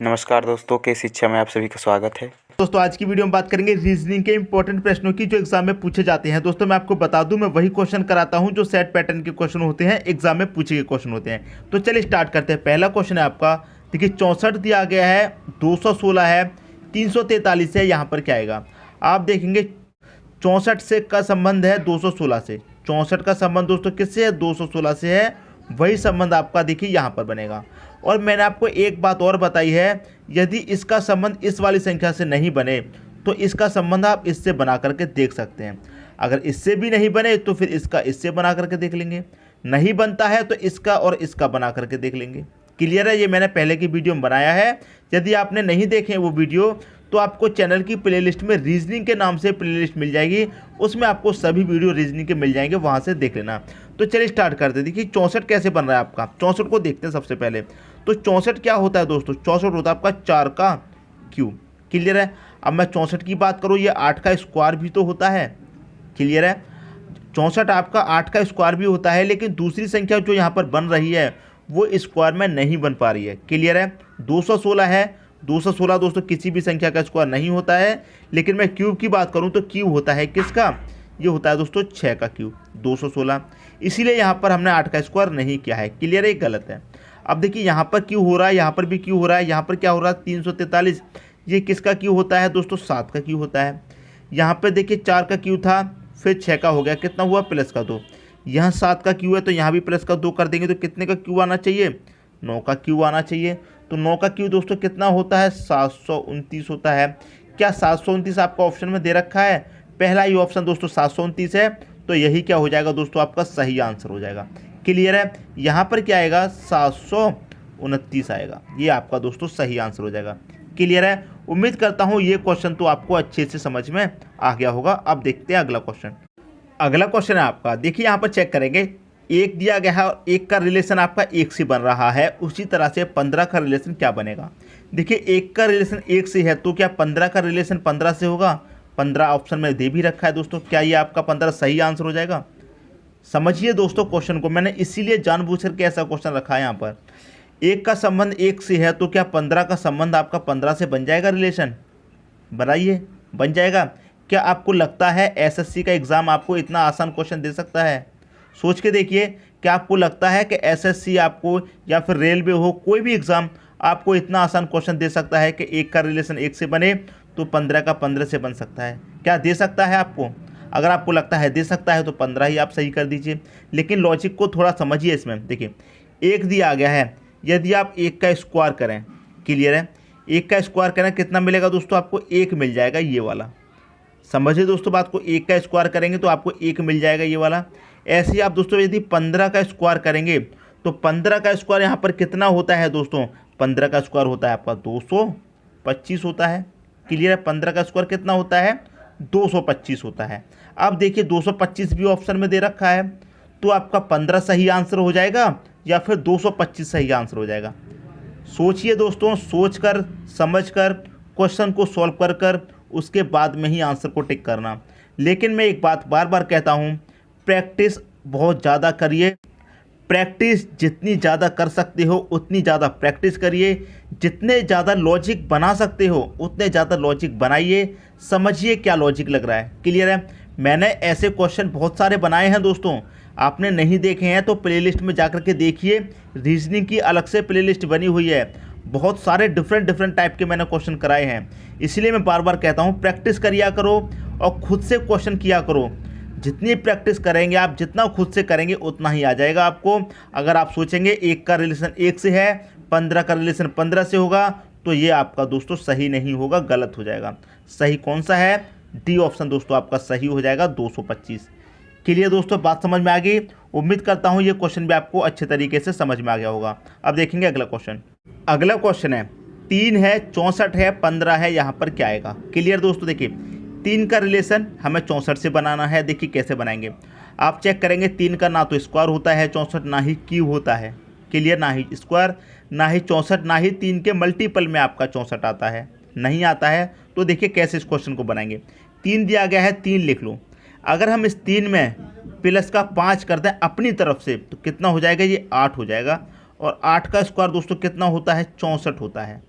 नमस्कार दोस्तों, के शिक्षा में आप सभी का स्वागत है। दोस्तों आज की वीडियो में बात करेंगे रीजनिंग के इंपॉर्टेंट प्रश्नों की जो एग्जाम में पूछे जाते हैं। दोस्तों मैं आपको बता दूं, मैं वही क्वेश्चन कराता हूं जो सेट पैटर्न के क्वेश्चन होते हैं, एग्जाम में पूछे गए क्वेश्चन होते हैं। तो चलिए स्टार्ट करते हैं। पहला क्वेश्चन है आपका, देखिए 64 दिया गया है, 216 है, 343 है, यहाँ पर क्या आएगा? आप देखेंगे 64 से का संबंध है 216 से। 64 का संबंध दोस्तों किससे है? 216 से है। वही संबंध आपका देखिए यहाँ पर बनेगा। और मैंने आपको एक बात और बताई है, यदि इसका संबंध इस वाली संख्या से नहीं बने तो इसका संबंध आप इससे बना करके देख सकते हैं। अगर इससे भी नहीं बने तो फिर इसका इससे बना करके देख लेंगे। नहीं बनता है तो इसका और इसका बना करके देख लेंगे। क्लियर है? ये मैंने पहले की वीडियो में बनाया है। यदि आपने नहीं देखे वो वीडियो तो आपको चैनल की प्लेलिस्ट में रीजनिंग के नाम से प्लेलिस्ट मिल जाएगी, उसमें आपको सभी वीडियो रीजनिंग के मिल जाएंगे, वहाँ से देख लेना। तो चलिए स्टार्ट करते हैं। देखिए 64 कैसे बन रहा है आपका, 64 को देखते हैं सबसे पहले। तो 64 क्या होता है दोस्तों? 64 होता है आपका 4 का क्यूब। क्लियर है? अब मैं 64 की बात करूँ, ये 8 का स्क्वायर भी तो होता है। क्लियर है? 64 आपका 8 का स्क्वायर भी होता है, लेकिन दूसरी संख्या जो यहाँ पर बन रही है वो स्क्वायर में नहीं बन पा रही है। क्लियर है? 216 है, 216 दोस्तों किसी भी संख्या का स्क्वायर नहीं होता है, लेकिन मैं क्यूब की बात करूं तो क्यूब होता है किसका? ये होता है दोस्तों 6 का क्यूब, 216। इसीलिए यहाँ पर हमने 8 का स्क्वायर नहीं किया है। क्लियर है? गलत है। अब देखिए यहाँ पर क्यूब हो रहा है, यहाँ पर भी क्यूब हो रहा है, यहाँ पर क्या हो रहा है? 343। ये किसका क्यूब होता है दोस्तों? 7 का क्यूब होता है। यहाँ पर देखिए 4 का क्यूब था, फिर 6 का हो गया, कितना हुआ? प्लस का 2। यहाँ 7 का क्यूब है तो यहाँ भी प्लस का 2 कर देंगे तो कितने का क्यूब आना चाहिए? 9 का क्यूब आना चाहिए। तो 9 का क्यूब दोस्तों कितना होता है? 729 होता है। क्या 729 आपका ऑप्शन में दे रखा है? पहला ही ऑप्शन दोस्तों 729 है, तो यही क्या हो जाएगा दोस्तों? आपका सही आंसर हो जाएगा। क्लियर है? यहाँ पर क्या आएगा? 729 आएगा। ये आपका दोस्तों सही आंसर हो जाएगा। क्लियर है? उम्मीद करता हूँ ये क्वेश्चन तो आपको अच्छे से समझ में आ गया होगा। अब देखते हैं अगला क्वेश्चन। अगला क्वेश्चन है आपका, देखिए यहाँ पर चेक करेंगे, एक दिया गया है और एक का रिलेशन आपका एक से बन रहा है, उसी तरह से 15 का रिलेशन क्या बनेगा? देखिए एक का रिलेशन एक से है तो क्या 15 का रिलेशन 15 से होगा? 15 ऑप्शन में दे भी रखा है दोस्तों। क्या ये आपका 15 सही आंसर हो जाएगा? समझिए दोस्तों क्वेश्चन को, मैंने इसीलिए जानबूझ करके ऐसा क्वेश्चन रखा है यहाँ पर। एक का संबंध एक से है तो क्या 15 का संबंध आपका 15 से बन जाएगा? रिलेशन बनाइए, बन जाएगा। क्या आपको लगता है एसएससी का एग्ज़ाम आपको इतना आसान क्वेश्चन दे सकता है? सोच के देखिए, क्या आपको लगता है कि एसएससी आपको या फिर रेलवे हो, कोई भी एग्ज़ाम आपको इतना आसान क्वेश्चन दे सकता है कि एक का रिलेशन एक से बने तो 15 का 15 से बन सकता है? क्या दे सकता है आपको? अगर आपको लगता है दे सकता है तो 15 ही आप सही कर दीजिए। लेकिन लॉजिक को थोड़ा समझिए इसमें। देखिए एक दिया गया है, यदि आप एक का स्क्वायर करें, क्लियर है, एक का स्क्वायर करें कितना मिलेगा दोस्तों? आपको एक मिल जाएगा, ये वाला। समझिए दोस्तों बात को, एक का स्क्वायर करेंगे तो आपको एक मिल जाएगा, ये वाला। ऐसे ही आप दोस्तों यदि 15 का स्क्वायर करेंगे तो 15 का स्क्वायर यहाँ पर कितना होता है दोस्तों? 15 का स्क्वायर होता है आपका 225 होता है। क्लियर है? 15 का स्क्वायर कितना होता है? 225 होता है। अब देखिए 225 भी ऑप्शन में दे रखा है, तो आपका 15 सही आंसर हो जाएगा या फिर 225 सही आंसर हो जाएगा? सोचिए दोस्तों, सोच कर समझ कर क्वेश्चन को सॉल्व कर कर उसके बाद में ही आंसर को टिक करना। लेकिन मैं एक बात बार बार कहता हूँ, प्रैक्टिस बहुत ज़्यादा करिए। प्रैक्टिस जितनी ज़्यादा कर सकते हो उतनी ज़्यादा प्रैक्टिस करिए। जितने ज़्यादा लॉजिक बना सकते हो उतने ज़्यादा लॉजिक बनाइए। समझिए क्या लॉजिक लग रहा है। क्लियर है? मैंने ऐसे क्वेश्चन बहुत सारे बनाए हैं दोस्तों, आपने नहीं देखे हैं तो प्लेलिस्ट में जाकर के देखिए। रीजनिंग की अलग से प्लेलिस्ट बनी हुई है, बहुत सारे डिफरेंट टाइप के मैंने क्वेश्चन कराए हैं। इसलिए मैं बार बार कहता हूँ प्रैक्टिस करिया करो और खुद से क्वेश्चन किया करो। जितनी प्रैक्टिस करेंगे आप, जितना खुद से करेंगे उतना ही आ जाएगा आपको। अगर आप सोचेंगे एक का रिलेशन एक से है, 15 का रिलेशन 15 से होगा, तो ये आपका दोस्तों सही नहीं होगा, गलत हो जाएगा। सही कौन सा है? डी ऑप्शन दोस्तों आपका सही हो जाएगा, 225। क्लियर दोस्तों? बात समझ में आ गई? उम्मीद करता हूँ ये क्वेश्चन भी आपको अच्छे तरीके से समझ में आ गया होगा। अब देखेंगे अगला क्वेश्चन। अगला क्वेश्चन है, 3 है, 64 है, 15 है, यहाँ पर क्या आएगा? क्लियर दोस्तों? देखिए 3 का रिलेशन हमें 64 से बनाना है। देखिए कैसे बनाएंगे, आप चेक करेंगे 3 का ना तो स्क्वायर होता है 64, ना ही क्यूब होता है। क्लियर? ना ही स्क्वायर, ना ही 64, ना ही 3 के मल्टीपल में आपका 64 आता है, नहीं आता है। तो देखिए कैसे इस क्वेश्चन को बनाएंगे। 3 दिया गया है, 3 लिख लो। अगर हम इस 3 में प्लस का 5 कर दें अपनी तरफ से तो कितना हो जाएगा? ये 8 हो जाएगा। और 8 का स्क्वायर दोस्तों कितना होता है? 64 होता है।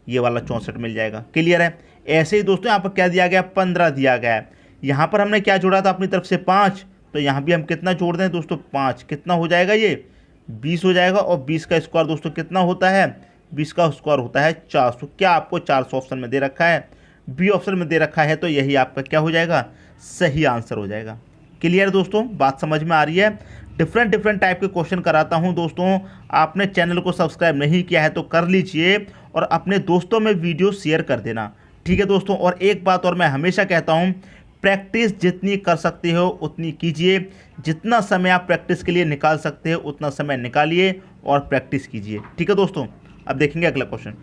ये वाला 64 मिल जाएगा। क्लियर है। ऐसे ही दोस्तों यहाँ पर क्या दिया गया, 15 दिया गया है। यहाँ पर हमने क्या जोड़ा था अपनी तरफ से 5, तो यहाँ भी हम कितना जोड़ दें दोस्तों 5, कितना हो जाएगा ये 20 हो जाएगा। और 20 का स्क्वायर दोस्तों कितना होता है, 20 का स्क्वायर होता है 400। क्या आपको 400 ऑप्शन में दे रखा है, बी ऑप्शन में दे रखा है, तो यही आपका क्या हो जाएगा, सही आंसर हो जाएगा। क्लियर दोस्तों, बात समझ में आ रही है। डिफरेंट टाइप के क्वेश्चन कराता हूं दोस्तों। आपने चैनल को सब्सक्राइब नहीं किया है तो कर लीजिए और अपने दोस्तों में वीडियो शेयर कर देना, ठीक है दोस्तों। और एक बात और मैं हमेशा कहता हूं, प्रैक्टिस जितनी कर सकते हो उतनी कीजिए। जितना समय आप प्रैक्टिस के लिए निकाल सकते हो उतना समय निकालिए और प्रैक्टिस कीजिए, ठीक है दोस्तों। अब देखेंगे अगला क्वेश्चन।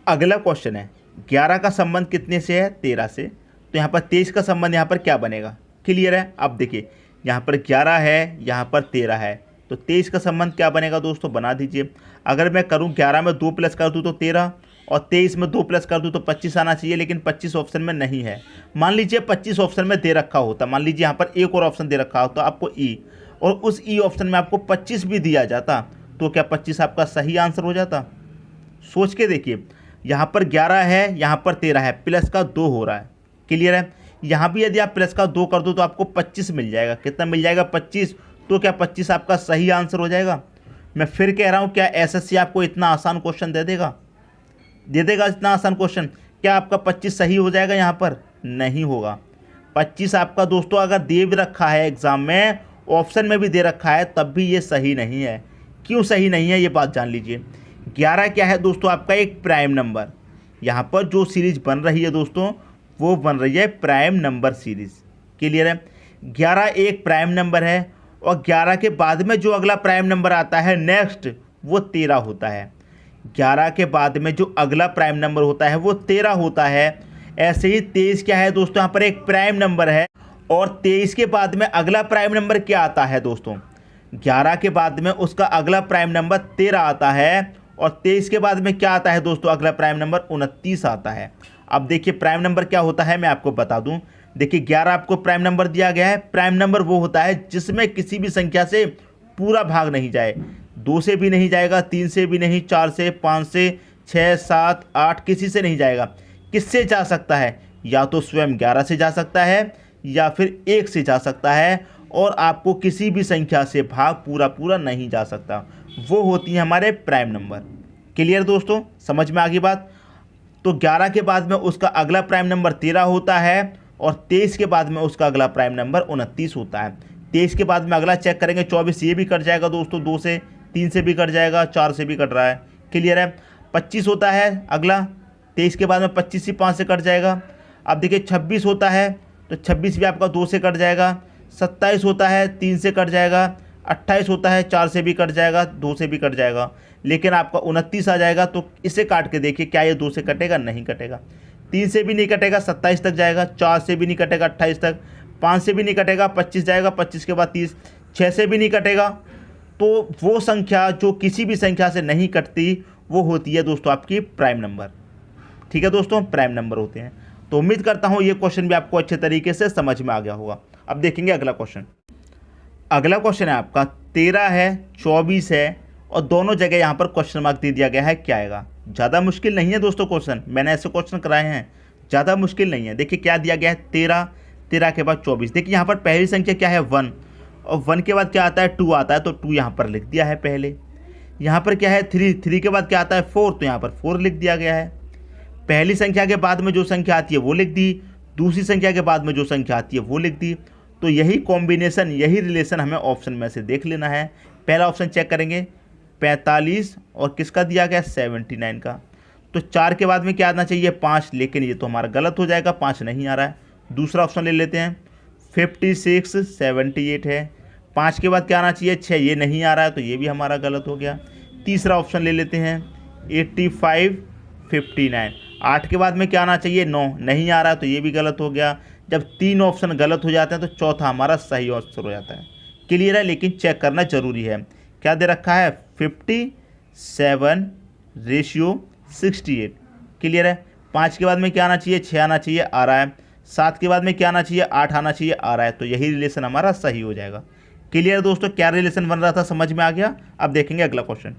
अगला क्वेश्चन है 11 का संबंध कितने से है, 13 से। तो यहाँ पर 23 का संबंध यहाँ पर क्या बनेगा, क्लियर है। अब देखिए यहाँ पर 11 है, यहाँ पर 13 है, तो 23 का संबंध क्या बनेगा दोस्तों, बना दीजिए। अगर मैं करूँ 11 में 2 प्लस कर दूँ तो 13, और 23 में 2 प्लस कर दूँ तो 25 आना चाहिए, लेकिन 25 ऑप्शन में नहीं है। मान लीजिए 25 ऑप्शन में दे रखा होता, मान लीजिए यहाँ पर एक और ऑप्शन दे रखा होता आपको ई, और उस ई ऑप्शन में आपको 25 भी दिया जाता, तो क्या 25 आपका सही आंसर हो जाता। सोच के देखिए, यहाँ पर 11 है, यहाँ पर 13 है, प्लस का 2 हो रहा है, क्लियर है। यहाँ भी यदि आप प्लस का 2 कर दो तो आपको 25 मिल जाएगा। कितना मिल जाएगा, 25। तो क्या 25 आपका सही आंसर हो जाएगा। मैं फिर कह रहा हूँ, क्या एसएससी आपको इतना आसान क्वेश्चन दे देगा इतना आसान क्वेश्चन। क्या आपका 25 सही हो जाएगा, यहाँ पर नहीं होगा। 25 आपका दोस्तों अगर दे भी रखा है एग्जाम में, ऑप्शन में भी दे रखा है, तब भी ये सही नहीं है। क्यों सही नहीं है ये बात जान लीजिए। 11 क्या है दोस्तों, आपका एक प्राइम नंबर। यहाँ पर जो सीरीज बन रही है दोस्तों, वो बन रही है प्राइम नंबर सीरीज, क्लियर है। 11 एक प्राइम नंबर है, और 11 के बाद में जो अगला प्राइम नंबर आता है नेक्स्ट, वो 13 होता है। 11 के बाद में जो अगला प्राइम नंबर होता है वो 13 होता है। ऐसे ही 23 क्या है दोस्तों, यहाँ पर एक प्राइम नंबर है, और 23 के बाद में अगला प्राइम नंबर क्या आता है दोस्तों, 11 के बाद में उसका अगला प्राइम नंबर 13 आता है, और 23 के बाद में क्या आता है दोस्तों, अगला प्राइम नंबर 29 आता है। अब देखिए प्राइम नंबर क्या होता है, मैं आपको बता दूं। देखिए 11 आपको प्राइम नंबर दिया गया है। प्राइम नंबर वो होता है जिसमें किसी भी संख्या से पूरा भाग नहीं जाए, 2 से भी नहीं जाएगा, 3 से भी नहीं, 4 से, 5 से, 6, 7, 8 किसी से नहीं जाएगा। किससे जा सकता है, या तो स्वयं 11 से जा सकता है, या फिर 1 से जा सकता है, और आपको किसी भी संख्या से भाग पूरा नहीं जा सकता। वो होती है हमारे प्राइम नंबर। क्लियर दोस्तों, समझ में आ गई बात। तो 11 के बाद में उसका अगला प्राइम नंबर 13 होता है, और 23 के बाद में उसका अगला प्राइम नंबर 29 होता है। 23 के बाद में अगला चेक करेंगे 24, ये भी कट जाएगा दोस्तों, 2 से, 3 से भी कट जाएगा, 4 से भी कट रहा है, क्लियर है। 25 होता है अगला, 23 के बाद में 25 से 5 से कट जाएगा। अब देखिए 26 होता है, तो 26 भी आपका 2 से कट जाएगा। 27 होता है, 3 से कट जाएगा। 28 होता है, 4 से भी कट जाएगा, 2 से भी कट जाएगा। लेकिन आपका 29 आ जाएगा, तो इसे काट के देखिए क्या ये 2 से कटेगा, नहीं कटेगा। 3 से भी नहीं कटेगा, 27 तक जाएगा। 4 से भी नहीं कटेगा, 28 तक। 5 से भी नहीं कटेगा, 25 जाएगा, 25 के बाद 30। 6 से भी नहीं कटेगा। तो वो संख्या जो किसी भी संख्या से नहीं कटती, वो होती है दोस्तों आपकी प्राइम नंबर, ठीक है दोस्तों, प्राइम नंबर होते हैं। तो उम्मीद करता हूँ ये क्वेश्चन भी आपको अच्छे तरीके से समझ में आ गया होगा। अब देखेंगे अगला क्वेश्चन। अगला क्वेश्चन है आपका 13 है, 24 है, और दोनों जगह यहाँ पर क्वेश्चन मार्क दे दिया गया है, क्या आएगा। ज़्यादा मुश्किल नहीं है दोस्तों क्वेश्चन, मैंने ऐसे क्वेश्चन कराए हैं, ज़्यादा मुश्किल नहीं है। देखिए क्या दिया गया है, 13 के बाद 24। देखिए यहाँ पर पहली संख्या क्या है, 1, और 1 के बाद क्या आता है, 2 आता है, तो 2 यहाँ पर लिख दिया है पहले। यहाँ पर क्या है, 3 के बाद क्या आता है, 4, तो यहाँ पर 4 लिख दिया गया है। पहली संख्या के बाद में जो संख्या आती है वो लिख दी, दूसरी संख्या के बाद में जो संख्या आती है वो लिख दी। तो यही कॉम्बिनेशन, यही रिलेशन हमें ऑप्शन में से देख लेना है। पहला ऑप्शन चेक करेंगे, 45, और किसका दिया गया, 79 का। तो 4 के बाद में क्या आना चाहिए, 5, लेकिन ये तो हमारा गलत हो जाएगा, 5 नहीं आ रहा है। दूसरा ऑप्शन ले लेते हैं, 56, 78 है। 5 के बाद क्या आना चाहिए, 6, ये नहीं आ रहा है, तो ये भी हमारा गलत हो गया। तीसरा ऑप्शन ले लेते हैं, 85, 59। 8 के बाद में क्या आना चाहिए, 9, नहीं आ रहा है, तो ये भी गलत हो गया। जब 3 ऑप्शन गलत हो जाते हैं तो चौथा हमारा सही आंसर हो जाता है। क्लियर है, लेकिन चेक करना जरूरी है। क्या दे रखा है, 57:68। क्लियर है। 5 के बाद में क्या आना चाहिए, 6 आना चाहिए, आ रहा है। 7 के बाद में क्या आना चाहिए, 8 आना चाहिए, आ रहा है। तो यही रिलेशन हमारा सही हो जाएगा। क्लियर दोस्तों, क्या रिलेशन बन रहा था, समझ में आ गया। अब देखेंगे अगला क्वेश्चन।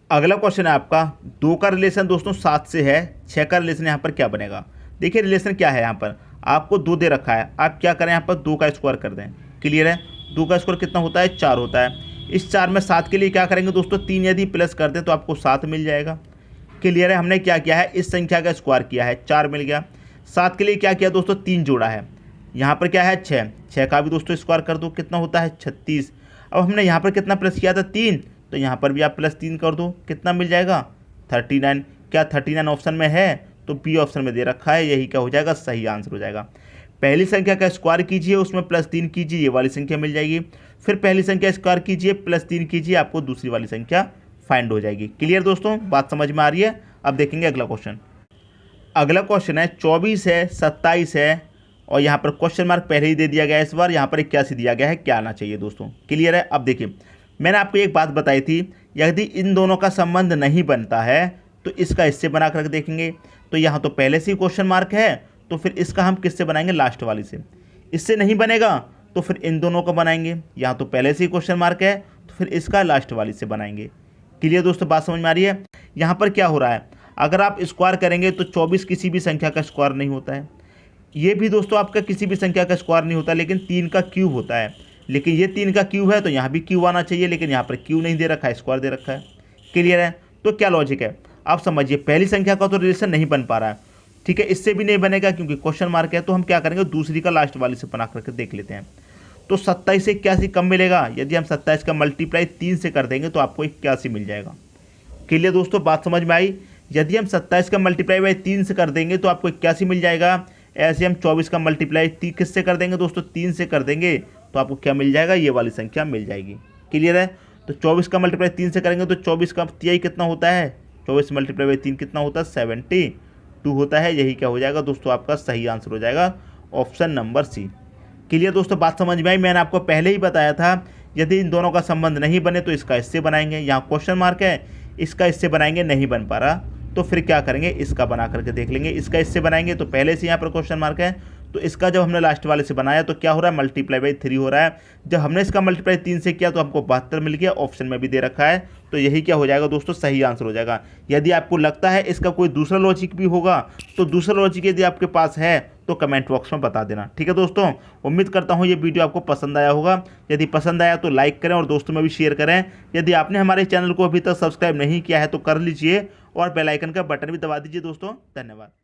अगला क्वेश्चन है आपका 2 का रिलेशन दोस्तों 7 से है, 6 का रिलेशन यहाँ पर क्या बनेगा। देखिए रिलेशन क्या है, यहाँ पर आपको 2 दे रखा है, आप क्या करें यहाँ पर 2 का स्क्वायर कर दें। क्लियर है, 2 का स्क्वायर कितना होता है 4 होता है। इस 4 में 7 के लिए क्या करेंगे दोस्तों 3 यदि प्लस कर दें तो आपको 7 मिल जाएगा। क्लियर है, हमने क्या किया है इस संख्या का स्क्वायर किया है 4 मिल गया। 7 के लिए क्या किया दोस्तों 3 जोड़ा है, यहाँ पर क्या है 6, 6 का भी दोस्तों स्क्वायर कर दो कितना होता है 36। अब हमने यहाँ पर कितना प्लस किया था 3, तो यहाँ पर भी आप +3 कर दो कितना मिल जाएगा 39। क्या 39 ऑप्शन में है, तो बी ऑप्शन में दे रखा है, यही क्या हो जाएगा सही आंसर हो जाएगा। पहली संख्या का स्क्वायर कीजिए उसमें +3 कीजिए, ये वाली संख्या मिल जाएगी। फिर पहली संख्या स्क्वायर कीजिए +3 कीजिए, आपको दूसरी वाली संख्या फाइंड हो जाएगी। क्लियर दोस्तों, बात समझ में आ रही है। अब देखेंगे अगला क्वेश्चन। अगला क्वेश्चन है 24 है, 27 है और यहाँ पर क्वेश्चन मार्क पहले ही दे दिया गया है, इस बार यहाँ पर 81 दिया गया है, क्या आना चाहिए दोस्तों। क्लियर है, अब देखिए मैंने आपको एक बात बताई थी, यदि इन दोनों का संबंध नहीं बनता है तो इसका इससे बना कर देखेंगे। तो यहाँ तो पहले से ही क्वेश्चन मार्क है, तो फिर इसका हम किससे बनाएंगे लास्ट वाली से। इससे नहीं बनेगा तो फिर इन दोनों को बनाएंगे, यहाँ तो पहले से ही क्वेश्चन मार्क है तो फिर इसका लास्ट वाली से बनाएंगे। क्लियर दोस्तों, बात समझ में आ रही है। यहाँ पर क्या हो रहा है, अगर आप स्क्वायर करेंगे तो 24 किसी भी संख्या का स्क्वायर नहीं होता है, ये भी दोस्तों आपका किसी भी संख्या का स्क्वायर नहीं होता, लेकिन 3 का क्यूब होता है। लेकिन ये 3 का क्यूब है तो यहाँ भी क्यूब आना चाहिए, लेकिन यहाँ पर क्यूब नहीं दे रखा है, स्क्वायर दे रखा है। क्लियर है, तो क्या लॉजिक है आप समझिए। पहली संख्या का तो रिलेशन नहीं बन पा रहा है, ठीक है, इससे भी नहीं बनेगा क्योंकि क्वेश्चन मार्क है। तो हम क्या करेंगे दूसरी का लास्ट वाली से बना करके देख लेते हैं। तो 27 से 81 कम मिलेगा, यदि हम 27 का मल्टीप्लाई 3 से कर देंगे तो आपको 81 मिल जाएगा। क्लियर दोस्तों, बात समझ में आई। यदि हम 27 का मल्टीप्लाई बाई 3 से कर देंगे तो आपको 81 मिल जाएगा। ऐसे हम 24 का मल्टीप्लाई किससे कर देंगे दोस्तों 3 से कर देंगे तो आपको क्या मिल जाएगा, ये वाली संख्या मिल जाएगी। क्लियर है, तो 24 का मल्टीप्लाई 3 से करेंगे तो 24 का तिहाई कितना होता है, 24 मल्टीप्लाई बाई 3 कितना होता है 72 होता है, यही क्या हो जाएगा दोस्तों आपका सही आंसर हो जाएगा ऑप्शन नंबर सी। क्लियर दोस्तों, बात समझ में आई। मैंने आपको पहले ही बताया था यदि इन दोनों का संबंध नहीं बने तो इसका इससे बनाएंगे, यहाँ क्वेश्चन मार्क है, इसका इससे बनाएंगे नहीं बन पा रहा तो फिर क्या करेंगे इसका बना करके देख लेंगे। इसका इससे बनाएंगे तो पहले से यहाँ पर क्वेश्चन मार्क है, तो इसका जब हमने लास्ट वाले से बनाया तो क्या हो रहा है मल्टीप्लाई बाई 3 हो रहा है। जब हमने इसका मल्टीप्लाई 3 से किया तो हमको 72 मिल गया, ऑप्शन में भी दे रखा है, तो यही क्या हो जाएगा दोस्तों सही आंसर हो जाएगा। यदि आपको लगता है इसका कोई दूसरा लॉजिक भी होगा तो दूसरा लॉजिक यदि आपके पास है तो कमेंट बॉक्स में बता देना। ठीक है दोस्तों, उम्मीद करता हूँ ये वीडियो आपको पसंद आया होगा। यदि पसंद आया तो लाइक करें और दोस्तों में भी शेयर करें। यदि आपने हमारे चैनल को अभी तक सब्सक्राइब नहीं किया है तो कर लीजिए और बेल आइकन का बटन भी दबा दीजिए दोस्तों। धन्यवाद।